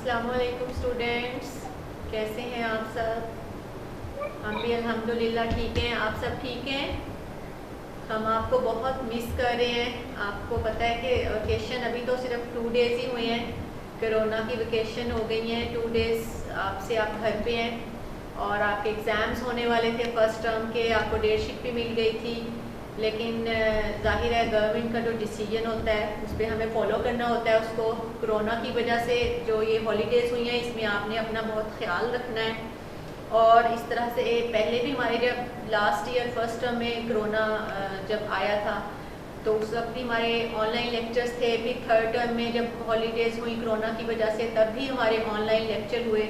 السلام علیکم اسٹوڈینٹس، کیسے ہیں آپ سب؟ ہم بھی الحمدللہ ٹھیک ہیں. آپ سب ٹھیک ہیں؟ ہم آپ کو بہت مس کر رہے ہیں. آپ کو پتہ ہے کہ ویکیشن ابھی تو صرف 2 days ہی ہوئے ہیں. کرونا کی ویکیشن ہو گئی ہیں. 2 days آپ گھر پہ ہیں اور آپ کے ایگزامس ہونے والے تھے فرسٹ ٹرم کے. آپ کو ڈیٹ شیٹ بھی مل گئی تھی، لیکن ظاہر ہے گورنمنٹ کا جو ڈیسیجن ہوتا ہے اس پہ ہمیں فالو کرنا ہوتا ہے. اس کو کرونا کی وجہ سے جو یہ ہالیڈیز ہوئی ہیں اس میں آپ نے اپنا بہت خیال رکھنا ہے. اور اس طرح سے پہلے بھی ہمارے جب لاسٹ ایئر فرسٹ ٹرم میں کرونا جب آیا تھا تو اس وقت بھی ہمارے آن لائن لیکچرز تھے. پھر تھرڈ ٹرم میں جب ہالیڈیز ہوئی کرونا کی وجہ سے تب بھی ہمارے آن لائن لیکچر ہوئے.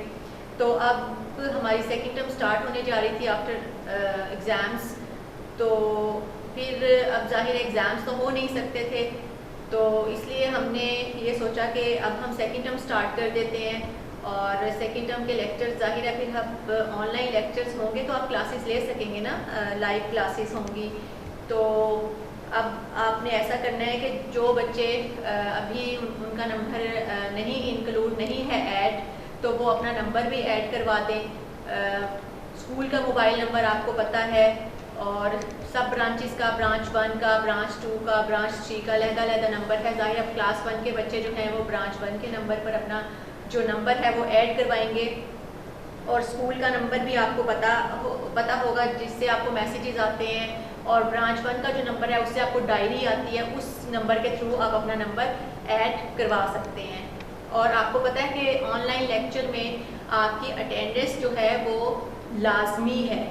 تو اب ہماری سیکنڈ ٹرم سٹارٹ ہونے جا رہی تھی آفٹر ایگزامس. تو پھر اب ظاہر ایگزامس تو ہو نہیں سکتے تھے، تو اس لیے ہم نے یہ سوچا کہ اب ہم سیکنڈ ٹرم سٹارٹ کر دیتے ہیں. اور سیکنڈ ٹرم کے لیکچرز ظاہر ہے پھر اب آن لائن لیکچرز ہوں گے تو آپ کلاسز لے سکیں گے نا، لائیو کلاسز ہوں گی. تو اب آپ نے ایسا کرنا ہے کہ جو بچے ابھی ان کا نمبر نہیں انکلوڈ نہیں ہے ایڈ، تو وہ اپنا نمبر بھی ایڈ کروا دیں. اسکول کا موبائل نمبر آپ کو پتہ ہے، اور سب برانچز کا، برانچ 1 کا، برانچ 2 کا، برانچ 3 کا علیحدہ نمبر ہے. ظاہر اب کلاس 1 کے بچے جو ہیں وہ برانچ 1 کے نمبر پر اپنا جو نمبر ہے وہ ایڈ کروائیں گے. اور اسکول کا نمبر بھی آپ کو پتہ ہوگا جس سے آپ کو میسیجز آتے ہیں. اور برانچ 1 کا جو نمبر ہے اس سے آپ کو ڈائری آتی ہے، اس نمبر کے تھرو آپ اپنا نمبر ایڈ کروا سکتے ہیں. اور آپ کو پتہ ہے کہ آن لائن لیکچر میں آپ کی اٹینڈنس جو ہے وہ لازمی ہے.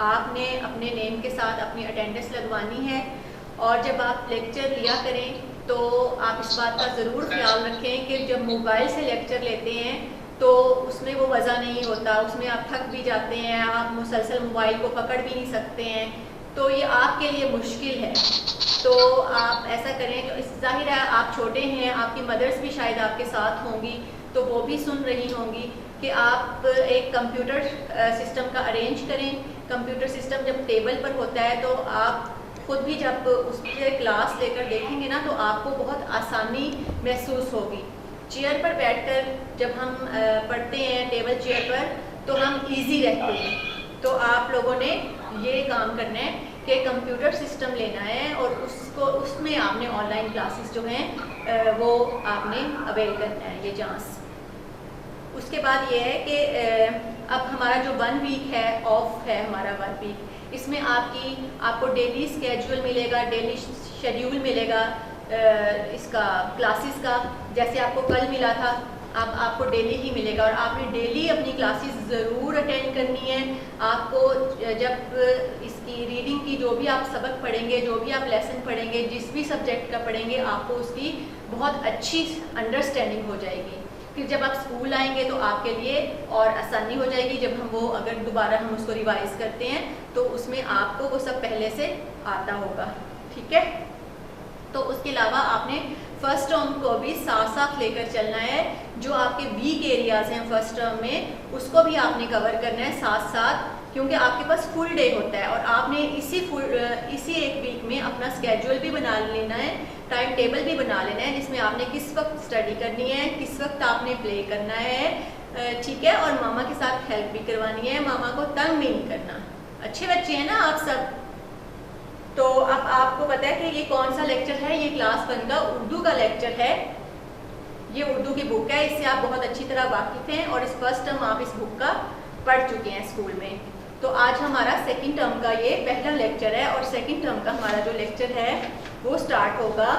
آپ نے اپنے نیم کے ساتھ اپنی اٹینڈنس لگوانی ہے. اور جب آپ لیکچر لیا کریں تو آپ اس بات کا ضرور خیال رکھیں کہ جب موبائل سے لیکچر لیتے ہیں تو اس میں وہ مزہ نہیں ہوتا. اس میں آپ تھک بھی جاتے ہیں، آپ مسلسل موبائل کو پکڑ بھی نہیں سکتے ہیں، تو یہ آپ کے لیے مشکل ہے. تو آپ ایسا کریں کہ ظاہر ہے آپ چھوٹے ہیں، آپ کی مدرس بھی شاید آپ کے ساتھ ہوں گی تو وہ بھی سن رہی ہوں گی کہ آپ ایک کمپیوٹر سسٹم کا ارینج کریں. کمپیوٹر سسٹم جب ٹیبل پر ہوتا ہے تو آپ خود بھی جب اس پہ کلاس لے کر دیکھیں گے نا تو آپ کو بہت آسانی محسوس ہوگی. چیئر پر بیٹھ کر جب ہم پڑھتے ہیں ٹیبل چیئر پر تو ہم ایزی رہتے ہیں. تو آپ لوگوں نے یہ کام کرنا ہے کہ کمپیوٹر سسٹم لینا ہے اور اس میں آپ نے آن لائن کلاسز جو ہیں وہ آپ نے اویل کرنا ہے یہ چانس. اس کے بعد یہ ہے کہ اب ہمارا جو 1 week ہے آف ہے ہمارا 1 week، اس میں آپ کو ڈیلی اسکیجول ملے گا، ڈیلی شیڈیول ملے گا اس کا کلاسز کا. جیسے آپ کو کل ملا تھا اب آپ کو ڈیلی ہی ملے گا. اور آپ نے ڈیلی اپنی کلاسز ضرور اٹینڈ کرنی ہے. آپ کو جب اس کی ریڈنگ کی جو بھی آپ سبق پڑھیں گے، جو بھی آپ لیسن پڑھیں گے، جس بھی سبجیکٹ کا پڑھیں گے، آپ کو اس کی بہت اچھی انڈرسٹینڈنگ ہو جائے گی. پھر جب آپ اسکول آئیں گے تو آپ کے لیے اور آسانی ہو جائے گی. جب اگر دوبارہ ہم اس کو ریوائز کرتے ہیں تو اس میں آپ کو وہ سب پہلے سے آتا ہوگا. ٹھیک ہے؟ تو اس کے علاوہ آپ نے فرسٹ ٹرم کو بھی ساتھ لے کر چلنا ہے. جو آپ کے ویک ایریاز ہیں فرسٹ ٹرم میں اس کو بھی آپ نے کور کرنا ہے ساتھ، کیونکہ آپ کے پاس فل ڈے ہوتا ہے اور آپ نے اسی ایک ویک میں اپنا اسکیجول بھی بنا لینا ہے، ٹائم ٹیبل بھی بنا لینا ہے جس میں آپ نے کس وقت اسٹڈی کرنی ہے، کس وقت آپ نے پلے کرنا ہے. ٹھیک ہے؟ اور ماما کے ساتھ ہیلپ بھی کروانی ہے، ماما کو تنگ بھی نہیں کرنا. اچھے بچے ہیں نا آپ سب؟ تو اب آپ کو پتہ ہے کہ یہ کون سا لیکچر ہے. یہ کلاس 1 کا اردو کا لیکچر ہے. یہ اردو کی بک ہے، اس سے آپ بہت اچھی طرح واقف ہیں اور اس فرسٹ ٹرم آپ اس بک کا پڑھ چکے ہیں اسکول میں. تو آج ہمارا سیکنڈ ٹرم کا یہ پہلا لیکچر ہے اور سیکنڈ ٹرم کا ہمارا جو لیکچر ہے وہ سٹارٹ ہوگا.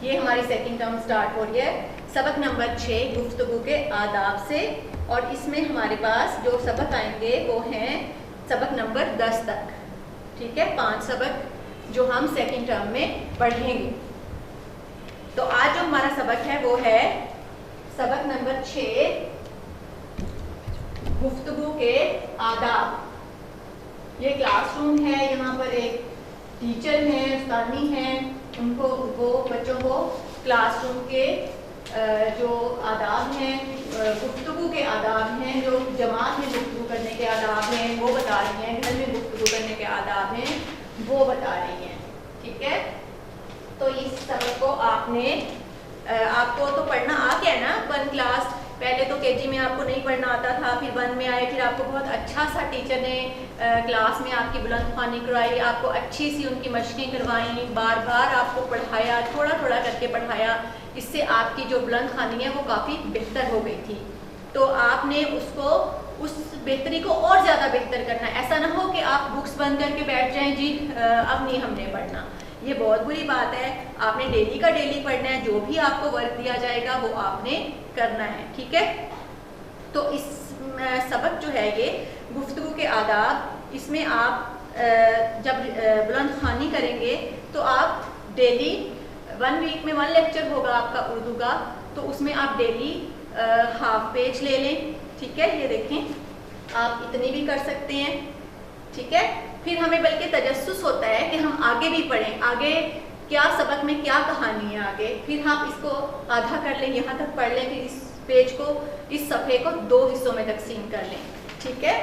یہ ہماری سیکنڈ ٹرم سٹارٹ ہو رہی ہے سبق نمبر 6 گفتگو کے آداب سے. اور اس میں ہمارے پاس جو سبق آئیں گے وہ ہیں سبق نمبر 10 تک. ٹھیک ہے؟ 5 سبق جو ہم سیکنڈ ٹرم میں پڑھیں گے. تو آج جو ہمارا سبق ہے وہ ہے سبق نمبر 6 گفتگو کے آداب. یہ کلاس روم ہے، یہاں پر ایک ٹیچر ہیں، استانی ہیں، وہ بچوں کو کلاس روم کے جو آداب ہیں، گفتگو کے آداب ہیں، جو جماعت میں گفتگو کرنے کے آداب ہیں وہ بتا رہی ہیں، گھر میں گفتگو کرنے کے آداب ہیں وہ بتا رہی ہیں. ٹھیک ہے؟ تو اس سبق کو آپ کو تو پڑھنا آ گیا نا 1 کلاس KG میں آپ کو نہیں پڑھنا آتا تھا، پھر 1 میں آئے، پھر آپ کو بہت اچھا سا ٹیچر نے کلاس میں آپ کی بلند خوانی کرائی، آپ کو اچھی سی ان کی مشقیں کروائیں، بار بار آپ کو پڑھایا، تھوڑا تھوڑا کر کے پڑھایا، اس سے آپ کی جو بلند خوانی ہے وہ کافی بہتر ہو گئی تھی. تو آپ نے اس بہتری کو اور زیادہ بہتر کرنا ہے. ایسا نہ ہو کہ آپ بکس بند کر کے بیٹھ جائیں، جی اب نہیں ہم نے پڑھنا. یہ بہت بری بات ہے. آپ نے ڈیلی کا ڈیلی پڑھنا ہے، جو بھی آپ کو ورک دیا جائے گا وہ آپ نے کرنا ہے. ٹھیک ہے. تو اس سبق جو ہے یہ گفتگو کے آداب، اس میں آپ جب بلند خوانی کریں گے تو آپ ڈیلی 1 ویک میں 1 لیکچر ہوگا آپ کا اردو کا، تو اس میں آپ ڈیلی ہاف پیج لے لیں. ٹھیک ہے. یہ دیکھیں آپ اتنی بھی کر سکتے ہیں. ٹھیک ہے. پھر ہمیں بلکہ تجسس ہوتا ہے کہ ہم آگے بھی پڑھیں، آگے کیا سبق میں کیا کہانی ہے آگے. پھر ہم اس کو آدھا کر لیں، یہاں تک پڑھ لیں، پھر اس پیج کو، اس صفحے کو 2 حصوں میں تقسیم کر لیں. ٹھیک ہے.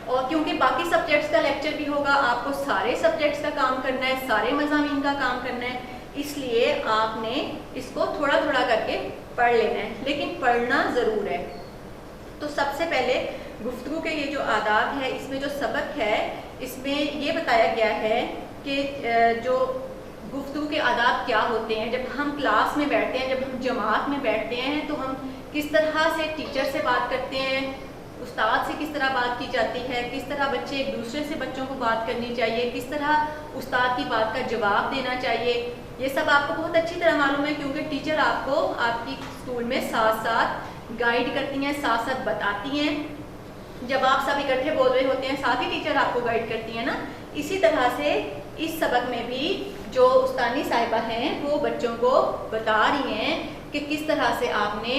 اور کیونکہ باقی سبجیکٹس کا لیکچر بھی ہوگا، آپ کو سارے سبجیکٹس کا کام کرنا ہے، سارے مضامین کا کام کرنا ہے، اس لیے آپ نے اس کو تھوڑا تھوڑا کر کے پڑھ لینا ہے، لیکن پڑھنا ضرور ہے. تو سب سے پہلے گفتگو کے یہ جو آداب ہے، اس میں جو سبق ہے اس میں یہ بتایا گیا ہے کہ جو گفتگو کے آداب کیا ہوتے ہیں. جب ہم کلاس میں بیٹھتے ہیں، جب ہم جماعت میں بیٹھتے ہیں، تو ہم کس طرح سے ٹیچر سے بات کرتے ہیں، استاد سے کس طرح بات کی جاتی ہے، کس طرح بچے ایک دوسرے سے بچوں کو بات کرنی چاہیے، کس طرح استاد کی بات کا جواب دینا چاہیے. یہ سب آپ کو بہت اچھی طرح معلوم ہے، کیونکہ ٹیچر آپ کو آپ کی اسکول میں ساتھ ساتھ گائیڈ کرتی ہیں، ساتھ ساتھ بتاتی ہیں. جب آپ سب اکٹھے بول رہے ہوتے ہیں، ساتھ ہی ٹیچر آپ کو گائیڈ کرتی ہیں نا. اسی طرح سے اس سبق میں بھی جو استانی صاحبہ ہیں وہ بچوں کو بتا رہی ہیں کہ کس طرح سے آپ نے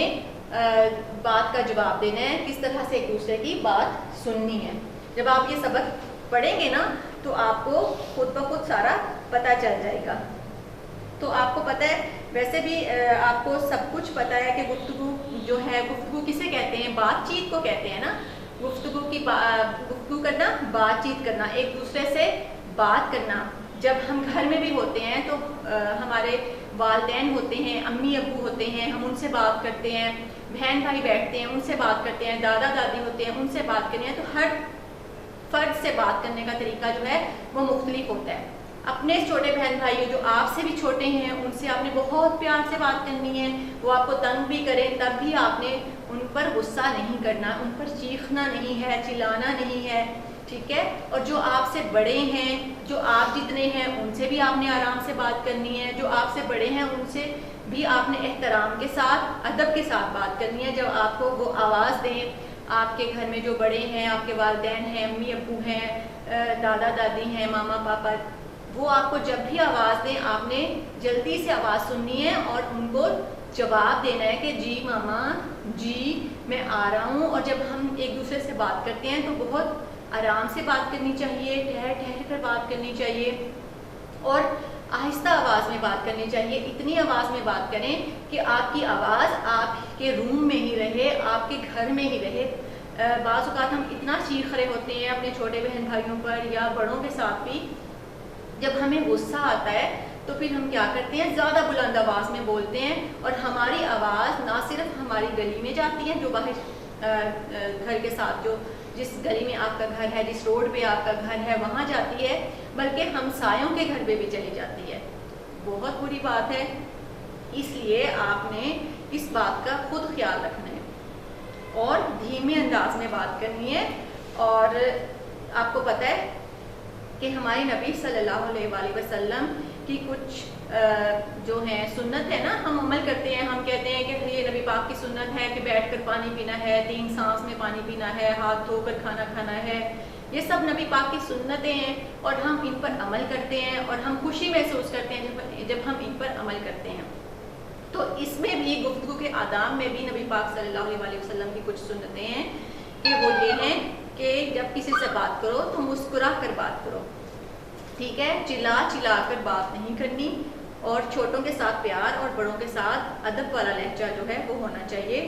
بات کا جواب دینا ہے، کس طرح سے ایک دوسرے کی بات سننی ہے. جب آپ یہ سبق پڑھیں گے نا تو آپ کو خود بخود سارا پتہ چل جائے گا. تو آپ کو پتہ ہے، ویسے بھی آپ کو سب کچھ پتہ ہے کہ گفتگو جو ہے، گفتگو کسے کہتے ہیں؟ بات چیت کو کہتے ہیں نا. گفتگو کرنا، بات چیت کرنا، ایک دوسرے سے بات کرنا. جب ہم گھر میں بھی ہوتے ہیں تو ہمارے والدین ہوتے ہیں، امی ابو ہوتے ہیں، ہم ان سے بات کرتے ہیں، بہن بھائی بیٹھتے ہیں ان سے بات کرتے ہیں، دادا دادی ہوتے ہیں ان سے بات کرتے ہیں. تو ہر فرد سے بات کرنے کا طریقہ جو ہے وہ مختلف ہوتا ہے. اپنے چھوٹے بہن بھائی جو آپ سے بھی چھوٹے ہیں، ان سے آپ نے بہت پیار سے بات کرنی ہے. وہ آپ کو تنگ بھی کریں تب بھی آپ نے ان پر غصہ نہیں کرنا، ان پر چیخنا نہیں ہے، چلانا نہیں ہے. ٹھیک ہے. اور جو آپ سے بڑے ہیں، جو آپ جتنے ہیں، ان سے بھی آپ نے آرام سے بات کرنی ہے. جو آپ سے بڑے ہیں ان سے بھی آپ نے احترام کے ساتھ، ادب کے ساتھ بات کرنی ہے. جب آپ کو وہ آواز دیں، آپ کے گھر میں جو بڑے ہیں، آپ کے والدین ہیں، امی ابو ہیں، دادا دادی ہیں، ماما پاپا، وہ آپ کو جب بھی آواز دیں آپ نے جلدی سے آواز سننی ہے اور ان کو جواب دینا ہے کہ جی ماما، جی میں آ رہا ہوں. اور جب ہم ایک دوسرے سے بات کرتے ہیں تو بہت آرام سے بات کرنی چاہیے، ٹھہر ٹھہر کر بات کرنی چاہیے اور آہستہ آواز میں بات کرنی چاہیے. اتنی آواز میں بات کریں کہ آپ کی آواز آپ کے روم میں ہی رہے، آپ کے گھر میں ہی رہے. بعض اوقات ہم اتنا چیخ رہے ہوتے ہیں اپنے چھوٹے بہن بھائیوں پر یا بڑوں کے ساتھ بھی، جب ہمیں غصہ آتا ہے تو پھر ہم کیا کرتے ہیں، زیادہ بلند آواز میں بولتے ہیں اور ہماری آواز نہ صرف ہماری گلی میں جاتی ہے، جو باہر گھر کے ساتھ جو جس گلی میں آپ کا گھر ہے، جس روڈ پہ آپ کا گھر ہے وہاں جاتی ہے، بلکہ ہمسایوں کے گھر پہ بھی چلی جاتی ہے. بہت بری بات ہے. اس لیے آپ نے اس بات کا خود خیال رکھنا ہے اور دھیمے انداز میں بات کرنی ہے. اور آپ کو پتہ ہے کہ ہمارے نبی صلی اللہ علیہ وآلہ وسلم کی کچھ جو ہیں سنت ہے نا، ہم عمل کرتے ہیں. ہم کہتے ہیں کہ یہ نبی پاک کی سنت ہے کہ بیٹھ کر پانی پینا ہے، 3 سانس میں پانی پینا ہے، ہاتھ دھو کر کھانا کھانا ہے. یہ سب نبی پاک کی سنتیں ہیں اور ہم ان پر عمل کرتے ہیں اور ہم خوشی محسوس کرتے ہیں جب ہم ان پر عمل کرتے ہیں. تو اس میں بھی گفتگو کے آداب میں بھی نبی پاک صلی اللہ علیہ وآلہ وسلم کی کچھ سنتیں ہیں کہ وہ یہ ہیں کہ جب کسی سے بات کرو تو مسکرا کر بات کرو. ٹھیک ہے. چلا چلا کر بات نہیں کرنی اور چھوٹوں کے ساتھ پیار اور بڑوں کے ساتھ ادب والا لہجہ جو ہے وہ ہونا چاہیے.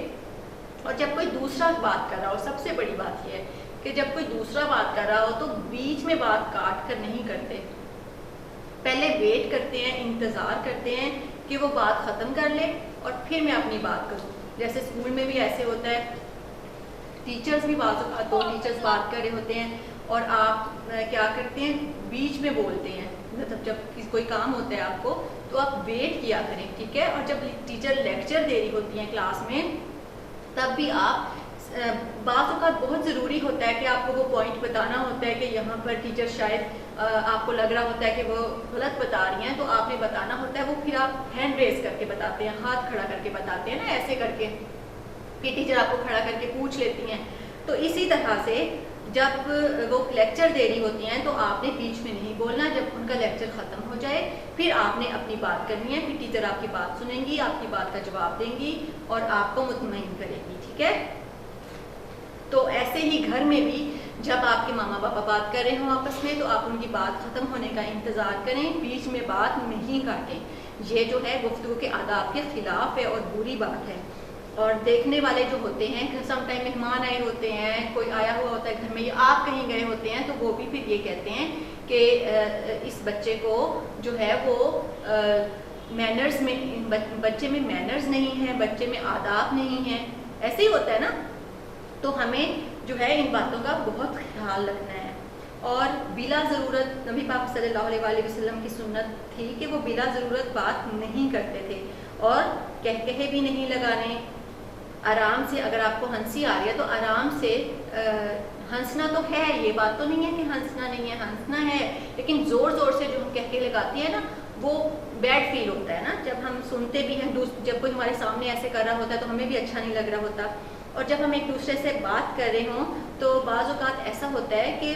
اور جب کوئی دوسرا بات کر رہا ہو، سب سے بڑی بات یہ ہے کہ جب کوئی دوسرا بات کر رہا ہو تو بیچ میں بات کاٹ کر نہیں کرتے، پہلے ویٹ کرتے ہیں، انتظار کرتے ہیں کہ وہ بات ختم کر لے اور پھر میں اپنی بات کروں. جیسے اسکول میں بھی ایسے ہوتا ہے टीचर्स भी बात, दो टीचर्स बात कर रहे होते हैं और आप क्या करते हैं, बीच में बोलते हैं। मतलब जब कोई काम होता है आपको तो आप वेट किया करें, ठीक है। और जब टीचर लेक्चर दे रही होती हैं क्लास में, तब भी आप बात का बहुत ज़रूरी होता है कि आपको वो पॉइंट बताना होता है कि यहाँ पर टीचर शायद आपको लग रहा होता है कि वो गलत बता रही हैं, तो आपने बताना होता है। वो फिर आप हैंड रेज करके बताते हैं, हाथ खड़ा करके बताते हैं ना, ऐसे करके कि टीचर आपको खड़ा करके पूछ लेती हैं। तो इसी तरह से जब वो लेक्चर दे रही होती हैं तो आपने बीच में नहीं बोलना। जब उनका लेक्चर ख़त्म हो जाए फिर आपने अपनी बात करनी है, फिर टीचर आपकी बात सुनेंगी, आपकी बात का जवाब देंगी और आपको मुतमईन करेगी, ठीक है। तो ऐसे ही घर में भी जब आपके मामा पापा बात कर रहे हों आपस में, तो आप उनकी बात ख़त्म होने का इंतज़ार करें, बीच में बात नहीं काटें। ये जो है गुफ्तगू के आदाब के ख़िलाफ़ है और बुरी बात है। और देखने वाले जो होते हैं, सम टाइम मेहमान आए होते हैं, कोई आया हुआ होता है घर में, या आप कहीं गए होते हैं, तो वो भी फिर ये कहते हैं कि इस बच्चे को जो है वो मैनर्स में, बच्चे में मैनर्स नहीं है, बच्चे में आदाब नहीं है, ऐसे ही होता है ना। तो हमें जो है इन बातों का बहुत ख्याल रखना है। और बिला ज़रूरत नबी पाक सल्लल्लाहु अलैहि वसल्लम की सुन्नत थी कि वो बिला ज़रूरत बात नहीं करते थे और कहकहे भी नहीं लगाने। आराम से, अगर आपको हंसी आ रही है तो आराम से हंसना तो है, ये बात तो नहीं है कि हंसना नहीं है, हंसना है, लेकिन ज़ोर ज़ोर से जो हम कहके लगाती है ना, वो बैड फील होता है ना। जब हम सुनते भी हैं, जब कोई हमारे सामने ऐसे कर रहा होता है तो हमें भी अच्छा नहीं लग रहा होता। और जब हम एक दूसरे से बात कर रहे हों तो बाज़ औक़ात ऐसा होता है कि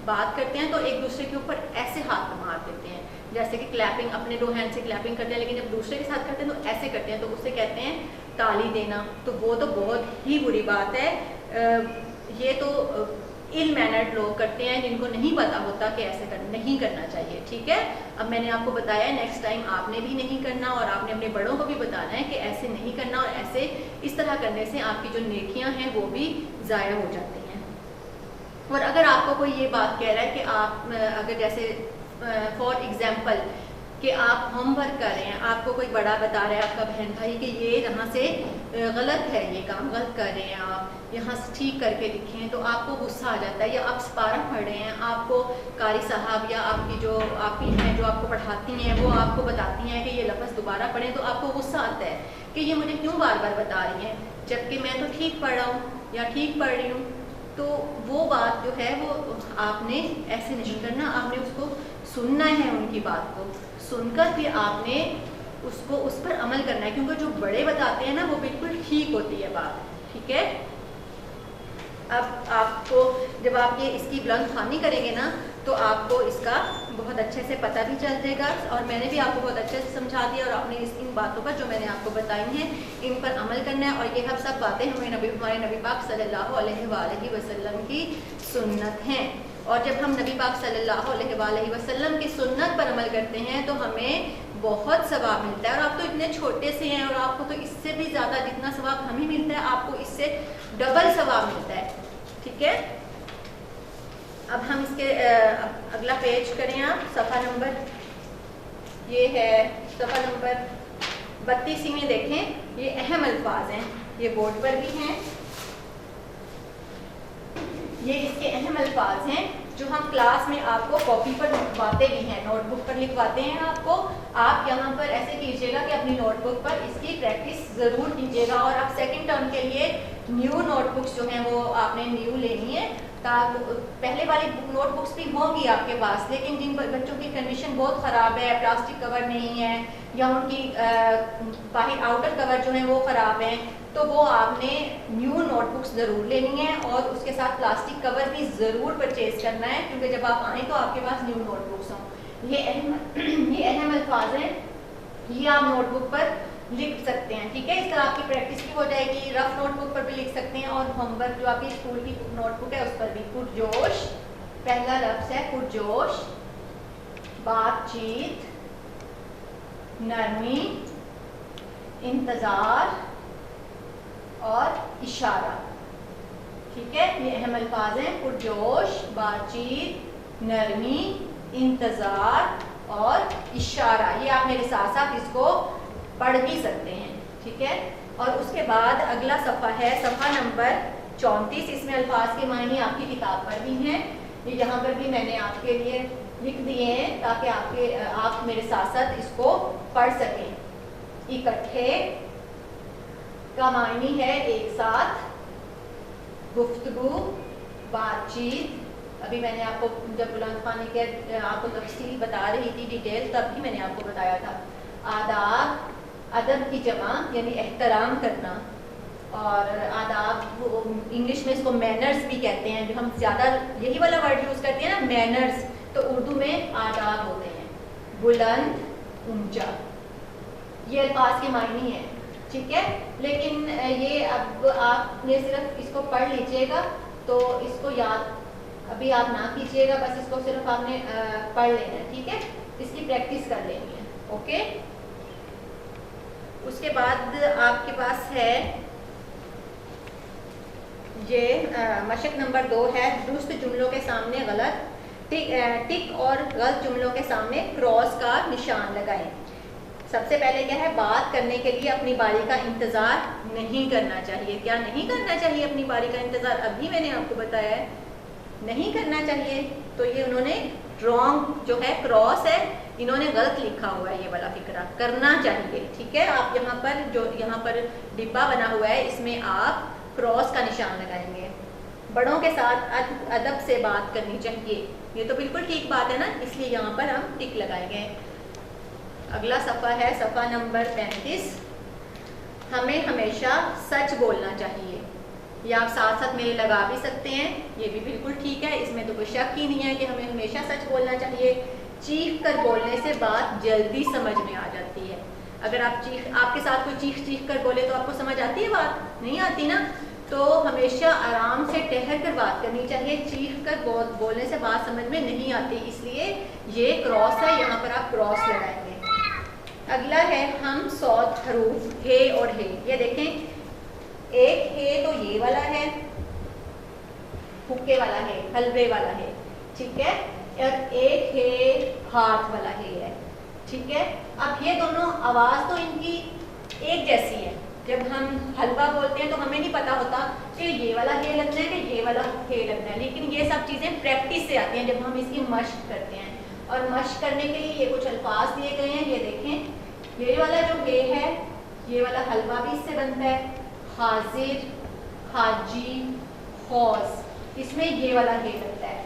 बात करते हैं तो एक दूसरे के ऊपर ऐसे हाथ मार देते हैं, जैसे कि क्लैपिंग, अपने दो हैंड से क्लैपिंग करते हैं, लेकिन जब दूसरे के साथ करते हैं तो ऐसे करते हैं, तो उससे कहते हैं ताली देना। तो वो तो बहुत ही बुरी बात है। ये तो इल मैनर्ड लोग करते हैं जिनको नहीं पता होता कि ऐसे नहीं करना चाहिए, ठीक है। अब मैंने आपको बताया, नेक्स्ट टाइम आपने भी नहीं करना और आपने अपने बड़ों को भी बताना है कि ऐसे नहीं करना, और ऐसे इस तरह करने से आपकी जो नेकियां हैं वो भी ज़ाया हो जाती हैं। और अगर आपको कोई ये बात कह रहा है कि आप अगर जैसे फॉर एग्जाम्पल कि आप होमवर्क कर रहे हैं, आपको कोई बड़ा बता रहा है, आपका बहन भाई, कि ये यहाँ से गलत है, ये काम गलत कर रहे हैं, आप यहाँ से ठीक करके लिखें, तो आपको गुस्सा आ जाता है। या आप सिपारा पढ़ रहे हैं, आपको कारी साहब या आपकी जो आपकी हैं जो आपको पढ़ाती हैं वो आपको बताती हैं कि ये लफ्ज़ दोबारा पढ़ें, तो आपको गुस्सा आता है कि ये मुझे क्यों बार बार बता रही हैं, जबकि मैं तो ठीक पढ़ रहा हूँ या ठीक पढ़ रही हूँ। तो वो बात जो है वो आपने ऐसे नहीं करना, आपने उसको सुनना है, उनकी बात को सुनकर फिर आपने उसको उस पर अमल करना है, क्योंकि जो बड़े बताते हैं ना वो बिल्कुल ठीक होती है बात, ठीक है। अब आपको जब आप ये इसकी बुलंद ख़्वानी करेंगे ना तो आपको इसका बहुत अच्छे से पता भी चल जाएगा। और मैंने भी आपको बहुत अच्छे से समझा दिया, और आपने इन बातों पर जो मैंने आपको बताई हैं इन पर अमल करना है। और ये सब बातें हमारे नबी पाक सल्लल्लाहु अलैहि वसल्लम की सुन्नत हैं। और जब हम नबी पाक सल्लल्लाहु अलैहि वसल्लम की सुन्नत पर अमल करते हैं तो हमें बहुत सवाब मिलता है। और आप तो इतने छोटे से हैं और आपको तो इससे भी ज़्यादा जितना सवाब हमें मिलता है आपको इससे डबल सवाब मिलता है, ठीक है। अब हम इसके अगला पेज करें, आप सफ़ा नंबर, ये है सफ़ा नंबर 32 में देखें, ये अहम अल्फाज हैं, ये बोर्ड पर भी हैं, ये इसके अहम अल्फाज हैं जो हम क्लास में आपको कॉपी पर लिखवाते भी हैं, नोटबुक पर लिखवाते हैं आपको। आप यहाँ पर ऐसे कीजिएगा कि अपनी नोटबुक पर इसकी प्रैक्टिस ज़रूर कीजिएगा। और आप सेकंड टर्म के लिए न्यू नोटबुक्स जो हैं वो आपने न्यू लेनी है, पहले वाली नोटबुक्स भी होंगी आपके पास, लेकिन जिन बच्चों की कंडीशन बहुत ख़राब है, प्लास्टिक कवर नहीं है या उनकी बाहर आउटर कवर जो है वो ख़राब है, तो वो आपने न्यू नोटबुक्स ज़रूर लेनी है और उसके साथ प्लास्टिक कवर भी ज़रूर परचेज़ करना है, क्योंकि जब आप आएँ तो आपके पास न्यू नोटबुक्स हों। ये अहम अल्फाज हैं, ये आप नोटबुक पर लिख सकते हैं, ठीक है। इस तरह आपकी प्रैक्टिस भी हो जाएगी। रफ नोटबुक पर भी लिख सकते हैं और होमवर्क जो आपकी स्कूल की नोटबुक है उस पर भी। पुरजोश, पहला लफ्ज़ है पुरजोश, बातचीत, नरमी, इंतज़ार और इशारा, ठीक है। ये अहम अल्फाज हैं, पुरजोश, बातचीत, नरमी, इंतज़ार और इशारा। ये आप मेरे साथ साथ इसको पढ़ भी सकते हैं, ठीक है। और उसके बाद अगला सफ़ा है, सफ़ा नंबर 34 इसमें अल्फाज के मायने आपकी किताब पर भी हैं, ये यहाँ पर भी मैंने आपके लिए लिख दिए हैं ताकि आप मेरे साथ साथ इसको पढ़ सकें। इकट्ठे का मायने है एक साथ, गुफ्तगू, बातचीत। अभी मैंने आपको जब बुलंद पानी के आपको तफसील बता रही थी डिटेल, तब भी मैंने आपको बताया था। आदाब, अदब की जमा यानी एहतराम करना, और आदाब इंग्लिश में इसको मैनर्स भी कहते हैं, जो हम ज़्यादा यही वाला वर्ड यूज़ करते हैं ना मैनर्स, तो उर्दू में आदाब होते हैं। बुलंद, ऊंचा, ये अल्फाज के मायने हैं, ठीक है। लेकिन ये अब आपने सिर्फ इसको पढ़ लीजिएगा, तो इसको याद अभी आप ना कीजिएगा, बस इसको सिर्फ आपने पढ़ लेना है, ठीक है। इसकी प्रैक्टिस कर लेनी है, ओके। उसके बाद आपके पास है ये मशक नंबर 2 है, दुरुस्त जुमलों के सामने गलत टिक और गलत जुमलों के सामने क्रॉस का निशान लगाएं। सबसे पहले क्या है, बात करने के लिए अपनी बारी का इंतज़ार नहीं करना चाहिए। क्या नहीं करना चाहिए अपनी बारी का इंतज़ार? अभी मैंने आपको बताया है, नहीं करना चाहिए। तो ये उन्होंने रॉन्ग जो है क्रॉस है, इन्होंने गलत लिखा हुआ है, ये वाला फिक्रा करना चाहिए, ठीक है। आप यहाँ पर जो यहाँ पर डिब्बा बना हुआ है, इसमें आप क्रॉस का निशान लगाएंगे। बड़ों के साथ अदब से बात करनी चाहिए, ये तो बिल्कुल ठीक बात है ना, इसलिए यहाँ पर हम टिक लगाएंगे। अगला सफ़ा है सफ़ा नंबर 35। हमें हमेशा सच बोलना चाहिए। ये आप साथ साथ मेरे लगा भी सकते हैं, ये भी बिल्कुल ठीक है, इसमें तो कोई शक ही नहीं है कि हमें हमेशा सच बोलना चाहिए। चीख कर बोलने से बात जल्दी समझ में आ जाती है। अगर आपके साथ कोई चीख कर बोले तो आपको समझ आती है बात? नहीं आती ना। तो हमेशा आराम से ठहर कर बात करनी चाहिए, चीख कर बोलने से बात समझ में नहीं आती, इसलिए ये क्रॉस है, यहाँ पर आप क्रॉस लगाएंगे। अगला है हम सौत हरूफ हे और हे। ये देखें, एक हे तो ये वाला है, हुक्के वाला है, हलवे वाला है, ठीक है, और एक हे हाथ वाला हे है, ठीक है। अब ये दोनों आवाज़ तो इनकी एक जैसी है। जब हम हलवा बोलते हैं तो हमें नहीं पता होता कि ये वाला हे लगना है कि ये वाला हे लगना है, लेकिन ये सब चीज़ें प्रैक्टिस से आती हैं जब हम इसकी मश्क करते हैं। और मश्क करने के लिए ये कुछ अल्फाज दिए गए हैं, ये देखें, ये वाला जो हे है, ये वाला हलवा भी इससे बनता है, हाजिर, हाजी, हौज, इसमें ये वाला हे लगता है,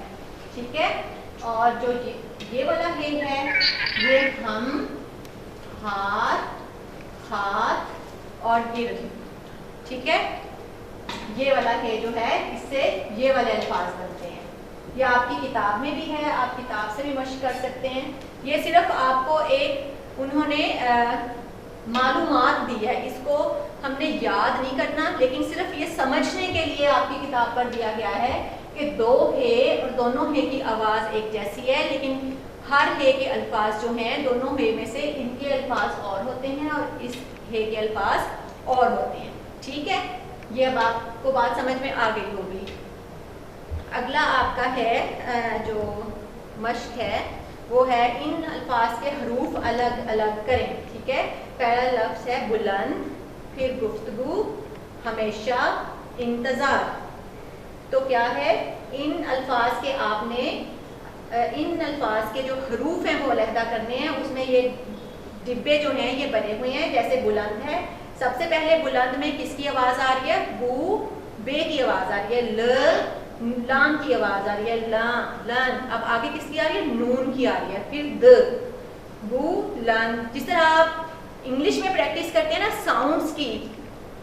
ठीक है। और जो ये वाला हे है, ये हम, हाथ, हाथ और गिर, ठीक है। ये वाला हे जो है, इससे ये वाले अल्फाज बनते हैं। ये आपकी किताब में भी है, आप किताब से भी मश्क कर सकते हैं। ये सिर्फ आपको एक उन्होंने मालूमात दी है, इसको हमने याद नहीं करना, लेकिन सिर्फ ये समझने के लिए आपकी किताब पर दिया गया है कि दो हे और दोनों हे की आवाज़ एक जैसी है, लेकिन हर हे के अल्फाज जो हैं, दोनों हे में से इनके अल्फाज और होते हैं और इस हे के अल्फाज और होते हैं, ठीक है। ये अब आपको बात समझ में आ गई होगी। अगला आपका है जो मश्क है, वो है इन अल्फाज के हरूफ अलग अलग करें, ठीक है। पहला लफ्ज़ है बुलंद, फिर गुफ्तगू, हमेशा, इंतज़ार। तो क्या है, इन अल्फाज के आपने इन अल्फाज के जो हरूफ हैं वो अलहदा करने हैं। उसमें ये डिब्बे जो हैं ये बने हुए हैं। जैसे बुलंद है, सबसे पहले बुलंद में किसकी आवाज़ आ रही है? बू, बे की आवाज़ आ रही है, ल, लाम की आवाज़ आ रही है, ला, लन। अब आगे किसकी आ रही है? नून की आ रही है, फिर द, बू, लन। जिस तरह आप इंग्लिश में प्रैक्टिस करते हैं ना साउंड्स की,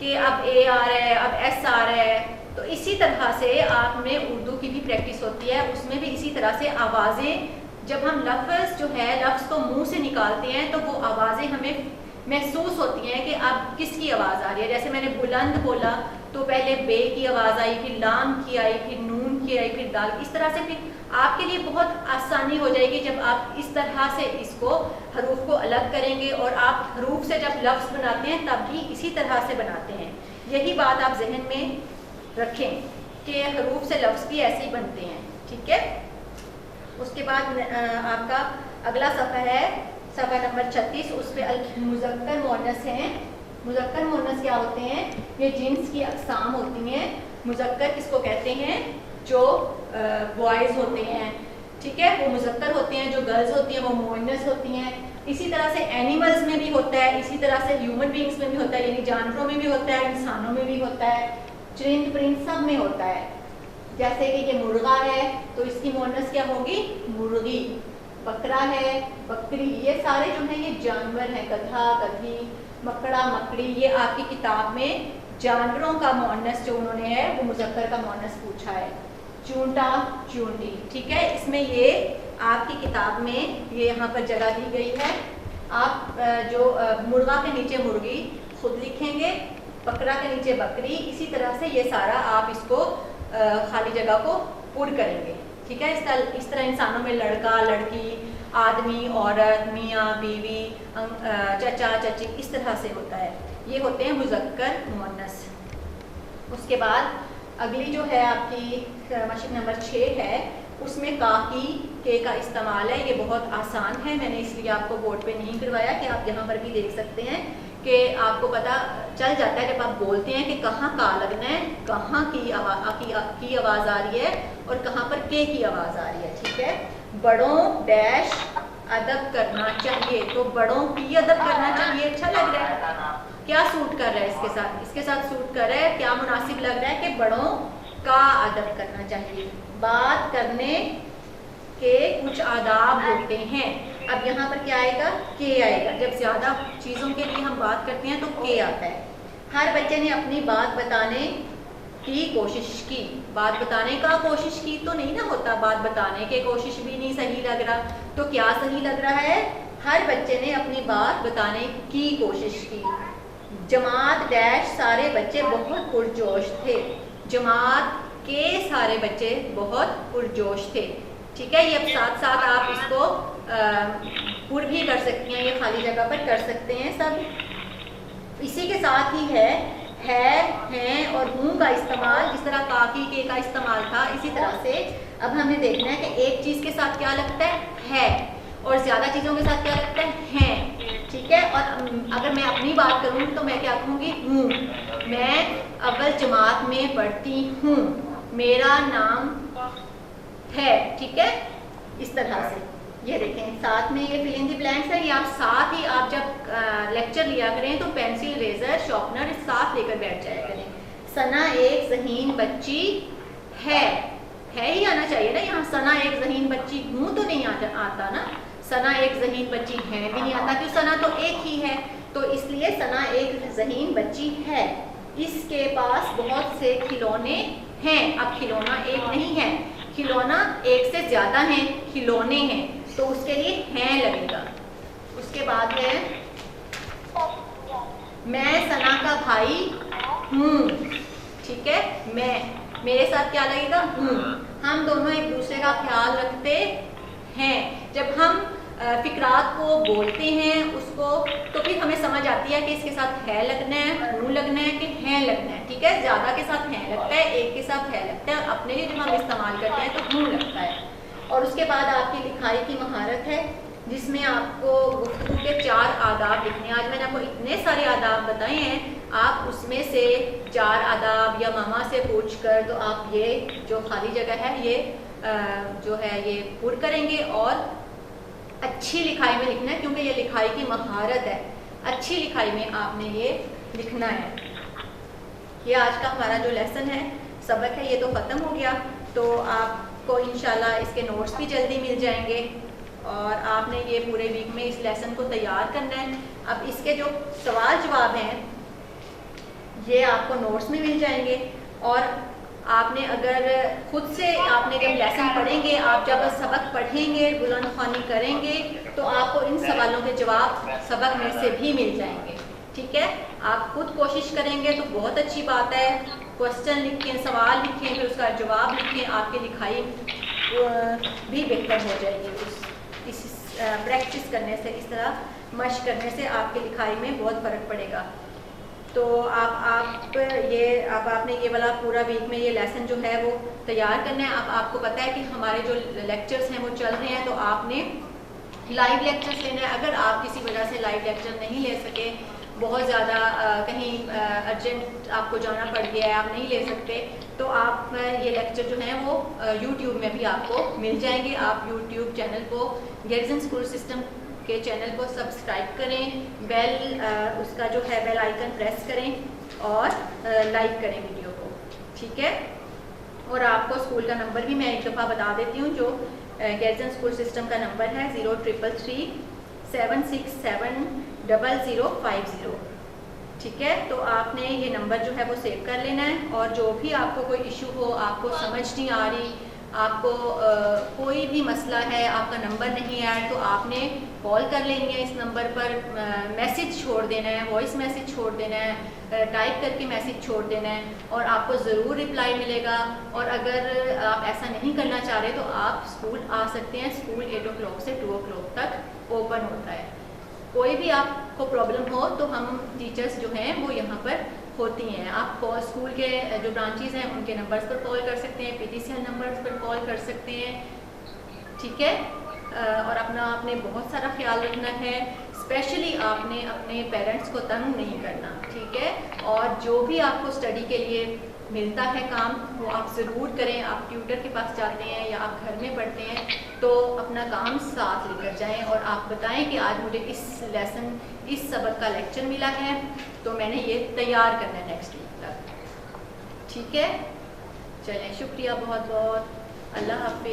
कि अब ए आ रहा है, अब एस आ रहा है, तो इसी तरह से आप में उर्दू की भी प्रैक्टिस होती है। उसमें भी इसी तरह से आवाज़ें, जब हम लफ्ज़ जो है लफ्ज़ को मुंह से निकालते हैं तो वो आवाज़ें हमें महसूस होती हैं कि अब किसकी आवाज़ आ रही है। जैसे मैंने बुलंद बोला तो पहले बे की आवाज़ आई, फिर लाम की आई, फिर नून की आई, फिर दाल। इस तरह से फिर आपके लिए बहुत आसानी हो जाएगी जब आप इस तरह से इसको हरूफ को अलग करेंगे। और आप हरूफ से जब लफ्ज़ बनाते हैं तब भी इसी तरह से बनाते हैं। यही बात आप जहन में रखें कि हरूफ से लफ्ज़ भी ऐसे ही बनते हैं, ठीक है। उसके बाद आपका अगला सफ़ा है सफ़ा नंबर 36। उस पर मुज़क्कर मुअन्नस हैं। मुज़क्कर मुअन्नस क्या होते हैं? ये जिन्स की अक़साम होती हैं। मुज़क्कर किसको कहते हैं? जो बॉयज़ होते हैं, ठीक है, वो मुज़क्कर होते हैं, जो गर्ल्स होती हैं वो मुअन्नस होती हैं। इसी तरह से एनिमल्स में भी होता है, इसी तरह से ह्यूमन बींग्स में भी होता है, यानी जानवरों में भी होता है, इंसानों में भी होता है, चरिंद परिंद सब में होता है। जैसे कि ये मुर्गा है तो इसकी मुअन्नस क्या होगी? मुर्गी। बकरा है, बकरी, ये सारे जो हैं ये जानवर हैं, गधा, गधी, मकड़ा, मकड़ी। ये आपकी किताब में जानवरों का मुअन्नस जो उन्होंने है वो मुज़क्कर का मुअन्नस पूछा है। चूंटा, चूंटी, ठीक है, इसमें ये आपकी किताब में ये यहाँ पर जगह दी गई है। आप जो मुर्गा के नीचे मुर्गी खुद लिखेंगे, बकरा के नीचे बकरी, इसी तरह से ये सारा आप इसको खाली जगह को पुर करेंगे, ठीक है। इस तरह इंसानों में लड़का, लड़की, आदमी, औरत, मियाँ, बीवी, चचा, चची, इस तरह से होता है। ये होते हैं मुज़क्कर मुअन्नस। उसके बाद अगली जो है आपकी मशक नंबर 6 है, उसमें काकी के का इस्तेमाल है। ये बहुत आसान है, मैंने इसलिए आपको बोर्ड पे नहीं करवाया कि आप यहाँ पर भी देख सकते हैं कि आपको पता चल जाता है जब आप बोलते हैं कि कहाँ का लगना है, कहाँ की आवाज़ आ रही है और कहाँ पर के की आवाज़ आ रही है, ठीक है। बड़ों डैश अदब करना चाहिए, तो बड़ों की अदब करना चाहिए, अच्छा लग रहा है, क्या सूट कर रहा है इसके साथ? इसके साथ सूट कर रहा है, क्या मुनासिब लग रहा है कि बड़ों का अदब करना चाहिए। बात करने के कुछ आदाब होते हैं। अब यहाँ पर क्या आएगा? के आएगा। जब ज़्यादा चीज़ों के लिए हम बात करते हैं तो के आता है। हर बच्चे ने अपनी बात बताने की कोशिश की। बात बताने का कोशिश की तो नहीं ना होता, बात बताने की कोशिश भी नहीं सही लग रहा, तो क्या सही लग रहा है? हर बच्चे ने अपनी बात बताने की कोशिश की। जमात डैश सारे बच्चे बहुत पुरजोश थे। जमात के सारे बच्चे बहुत पुरजोश थे, ठीक है। ये अब साथ साथ आप इसको पुर भी कर सकती हैं, ये खाली जगह पर कर सकते हैं सब। इसी के साथ ही है, हैं और हूँ का इस्तेमाल, जिस तरह काकी के का इस्तेमाल था, इसी तरह से अब हमें देखना है कि एक चीज़ के साथ क्या लगता है और ज़्यादा चीज़ों के साथ क्या लगता है, ठीक है। और अगर मैं अपनी बात करूँ तो मैं क्या कहूँगी? हूँ। मैं अव्वल जमात में पढ़ती हूँ, मेरा नाम है, ठीक है, इस तरह से। ये देखें साथ में ये फिल इन द ब्लैंक्स है, ये आप साथ ही आप जब लेक्चर लिया करें तो पेंसिल, रेजर, शार्पनर साथ लेकर बैठ जाया करें। सना एक ज़हीन बच्ची है ही आना चाहिए ना यहाँ। सना एक ज़हीन बच्ची हूँ तो नहीं आता ना, सना एक ज़हीन बच्ची है भी नहीं आता, क्यों? सना तो एक ही है, तो इसलिए सना एक ज़हीन बच्ची है। इसके पास बहुत से खिलौने हैं। अब खिलौना एक नहीं है, खिलौना एक से ज़्यादा हैं, खिलौने हैं, तो उसके लिए हैं लगेगा। उसके बाद है मैं सना का भाई हूँ, ठीक है। मैं, मेरे साथ क्या लगेगा? हूँ। हम दोनों एक दूसरे का ख्याल रखते हैं। जब हम फिक्रात को बोलते हैं उसको, तो फिर हमें समझ आती है कि इसके साथ है लगना है, हूँ लगना है कि हैं लगना है, ठीक है। ज़्यादा के साथ हैं लगता है, एक के साथ है लगता है, अपने लिए जब हम इस्तेमाल करते हैं तो हूँ लगता है। और उसके बाद आपकी लिखाई की महारत है, जिसमें आपको गुफ्तगू के 4 आदाब लिखने हैं। आज मैंने आपको इतने सारे आदाब बताए हैं, आप उसमें से 4 आदाब या मामा से पूछ कर तो आप ये जो खाली जगह है ये जो है ये पुर करेंगे और अच्छी लिखाई में लिखना है, क्योंकि ये लिखाई की महारत है। अच्छी लिखाई में आपने ये लिखना है। ये आज का हमारा जो लेसन है, सबक है, ये तो ख़त्म हो गया। तो आपको इंशाल्लाह इसके नोट्स भी जल्दी मिल जाएंगे और आपने ये पूरे वीक में इस लेसन को तैयार करना है। अब इसके जो सवाल जवाब हैं ये आपको नोट्स में मिल जाएंगे और आपने अगर खुद से आपने जब लेसन पढ़ेंगे, आप जब सबक पढ़ेंगे, बुलंद ख्वानी करेंगे, तो आपको इन सवालों के जवाब सबक में से भी मिल जाएंगे, ठीक है। आप खुद कोशिश करेंगे तो बहुत अच्छी बात है। क्वेश्चन लिखें, सवाल लिखें, फिर उसका जवाब लिखें, आपकी लिखाई भी बेहतर हो जाएगी। इस प्रैक्टिस करने से, इस तरह मशक करने से आपकी लिखाई में बहुत फ़र्क पड़ेगा। तो आपने ये वाला पूरा वीक में ये लेसन जो है वो तैयार करना है। अब आपको पता है कि हमारे जो लेक्चर्स हैं वो चल रहे हैं, तो आपने लाइव लेक्चर्स लेना है। अगर आप किसी वजह से लाइव लेक्चर नहीं ले सके, بہت زیادہ کہیں ارجنٹ آپ کو جانا پڑ گیا ہے، آپ نہیں لے سکتے، تو آپ یہ لیکچر جو ہیں وہ یوٹیوب میں بھی آپ کو مل جائیں گے. آپ یوٹیوب چینل کو گیئرزن اسکول سسٹم کے چینل کو سبسکرائب کریں، بیل اس کا جو ہے بیل آئیکن پریس کریں اور لائک کریں ویڈیو کو، ٹھیک ہے. اور آپ کو اسکول کا نمبر بھی میں ایک دفعہ بتا دیتی ہوں، جو گیئرزن اسکول سسٹم کا نمبر ہے 0333 767 0050. ٹھیک ہے، تو آپ نے یہ نمبر جو ہے وہ سیو کر لینا ہے، اور جو بھی آپ کو کوئی ایشو ہو، آپ کو سمجھ نہیں آ رہی، آپ کو کوئی بھی مسئلہ ہے، آپ کا نمبر نہیں آیا، تو آپ نے کال کر لینی ہے اس نمبر پر، میسج چھوڑ دینا ہے، وائس میسج چھوڑ دینا ہے، ٹائپ کر کے میسج چھوڑ دینا ہے، اور آپ کو ضرور رپلائی ملے گا. اور اگر آپ ایسا نہیں کرنا چاہ رہے تو آپ اسکول آ سکتے ہیں. اسکول 8 o'clock سے 2 o'clock تک اوپن ہوتا ہے. کوئی بھی آپ کو پرابلم ہو تو ہم ٹیچرز جو ہیں وہ یہاں پر ہوتی ہیں. آپ اسکول کے جو برانچیز ہیں ان کے نمبرز پر کال کر سکتے ہیں، PTCL نمبرز پر کال کر سکتے ہیں، ٹھیک ہے. اور آپ نے بہت سارا خیال رکھنا ہے، اسپیشلی آپ نے اپنے پیرنٹس کو تنگ نہیں کرنا، ٹھیک ہے. اور جو بھی آپ کو اسٹڈی کے لیے ملتا ہے کام وہ آپ ضرور کریں. آپ ٹیوٹر کے پاس جاتے ہیں یا آپ گھر میں پڑھتے ہیں تو اپنا کام ساتھ لے کر جائیں، اور آپ بتائیں کہ آج مجھے اس سبق کا لیکچر ملا ہے تو میں نے یہ تیار کرنا ہے نیکسٹ ویک تک، ٹھیک ہے. چلیں، شکریہ بہت بہت. اللہ حافظ.